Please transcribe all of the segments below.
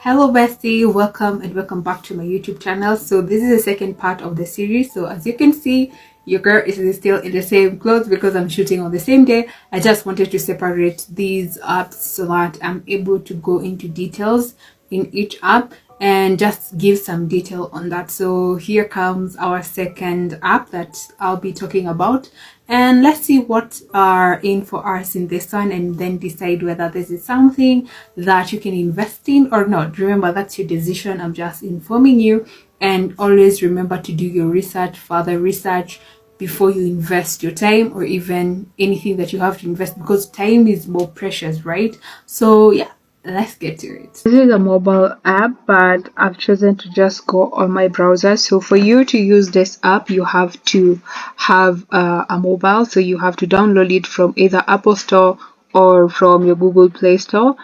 Hello bestie, welcome and welcome back to my YouTube channel. So this is the second part of the series. So as you can see, your girl is still in the same clothes because I'm shooting on the same day. I just wanted to separate these apps so that I'm able to go into details in each app and just give some detail on that. So here comes our second app that I'll be talking about, and let's see what are in for us in this one and then decide whether this is something that you can invest in or not. Remember, that's your decision. I'm just informing you, and always remember to do your research, further research, before you invest your time or even anything that you have to invest, because time is more precious, right? So yeah, let's get to it. This is a mobile app, but I've chosen to just go on my browser. So for you to use this app, you have to have a mobile. So you have to download it from either Apple Store or from your Google Play Store.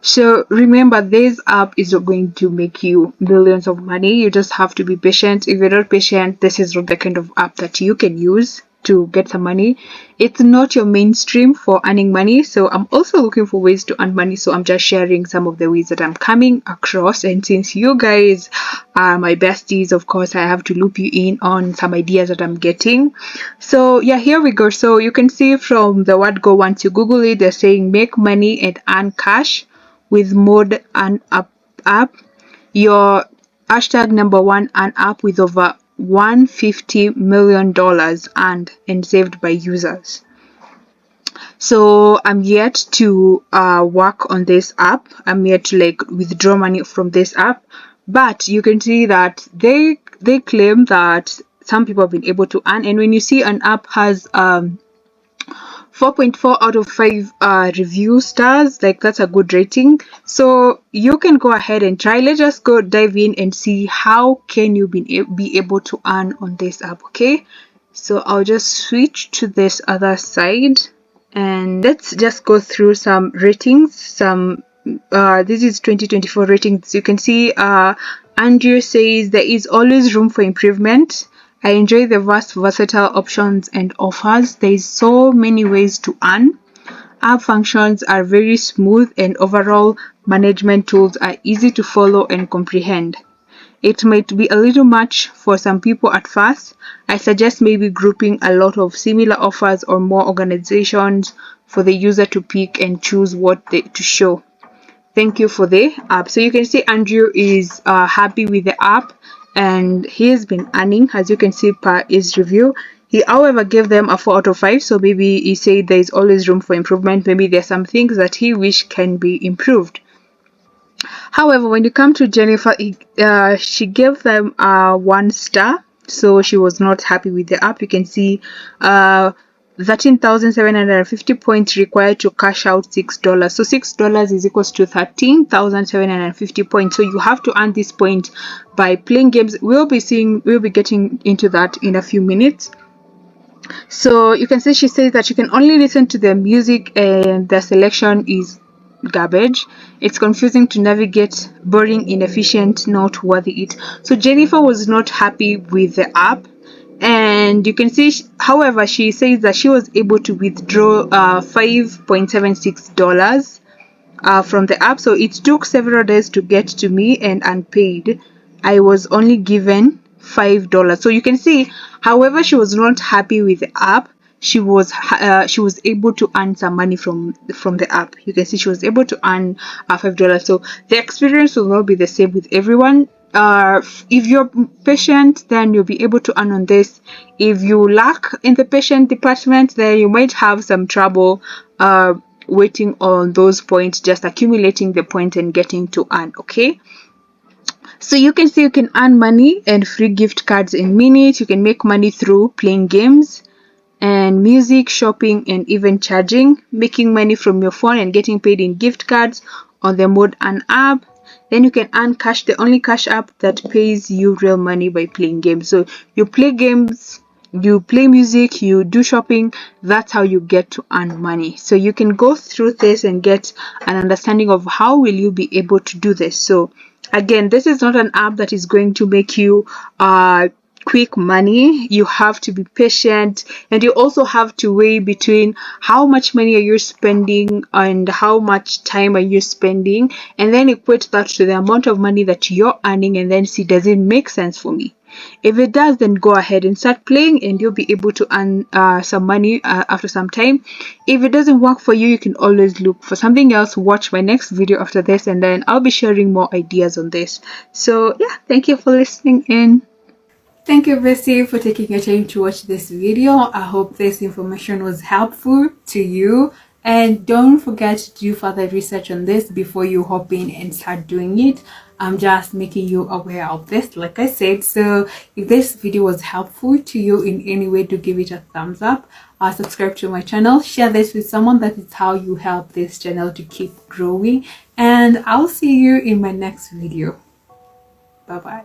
So remember, this app is not going to make you millions of money. You just have to be patient. If you're not patient, this is not the kind of app that you can use to get some money. It's not your mainstream for earning money. So I'm also looking for ways to earn money. So I'm just sharing some of the ways that I'm coming across. And since you guys are my besties, of course, I have to loop you in on some ideas that I'm getting. So yeah, here we go. So you can see from the word go, once you Google it, they're saying make money and earn cash with mode and app. Your hashtag number one and app with over $150 million earned and saved by users. So I'm yet to work on this app. I'm yet to withdraw money from this app, but you can see that they claim that some people have been able to earn. And when you see an app has 4.4 out of 5 review stars, that's a good rating. So you can go ahead and try. Let's just go dive in and see how can you be able to earn on this app. Okay, so I'll just switch to this other side and let's just go through some ratings. This is 2024 ratings. You can see Andrew says there is always room for improvement. I enjoy the vast versatile options and offers. There is so many ways to earn. App functions are very smooth and overall management tools are easy to follow and comprehend. It might be a little much for some people at first. I suggest maybe grouping a lot of similar offers or more organizations for the user to pick and choose what to show. Thank you for the app. So you can see Andrew is happy with the app and he has been earning, as you can see per his review. He, however, gave them a 4 out of 5. So maybe he said there is always room for improvement. Maybe there's some things that he wish can be improved. However, when you come to Jennifer, she gave them 1 star. So she was not happy with the app. You can see 13,750 points required to cash out $6. So $6 is equals to 13,750 points. So you have to earn this point by playing games. We'll be getting into that in a few minutes. So you can see she says that you can only listen to the music and the selection is garbage. It's confusing to navigate, boring, inefficient, not worthy it. So Jennifer was not happy with the app, and you can see, however, she says that she was able to withdraw $5.76 from the app. So it took several days to get to me, and unpaid I was only given $5. So you can see, however, she was not happy with the app. She was able to earn some money from the app. You can see she was able to earn $5. So the experience will not be the same with everyone. If you're patient, then you'll be able to earn on this. If you lack in the patient department, then you might have some trouble waiting on those points, just accumulating the points and getting to earn. Okay, so you can see you can earn money and free gift cards in minutes. You can make money through playing games and music, shopping, and even charging, making money from your phone and getting paid in gift cards on the Mode and app. Then you can earn cash, the only cash app that pays you real money by playing games. So you play games, you play music, you do shopping. That's how you get to earn money. So you can go through this and get an understanding of how will you be able to do this. So again, this is not an app that is going to make you quick money. You have to be patient, and you also have to weigh between how much money are you spending and how much time are you spending, and then equate that to the amount of money that you're earning, and then see, does it make sense for me? If it does, then go ahead and start playing, and you'll be able to earn some money after some time. If it doesn't work for you, you can always look for something else. Watch my next video after this, and then I'll be sharing more ideas on this. So yeah, thank you for listening in. Thank you, Bessie, for taking your time to watch this video. I hope this information was helpful to you. And don't forget to do further research on this before you hop in and start doing it. I'm just making you aware of this, like I said. So if this video was helpful to you in any way, do give it a thumbs up. Subscribe to my channel. Share this with someone. That is how you help this channel to keep growing. And I'll see you in my next video. Bye-bye.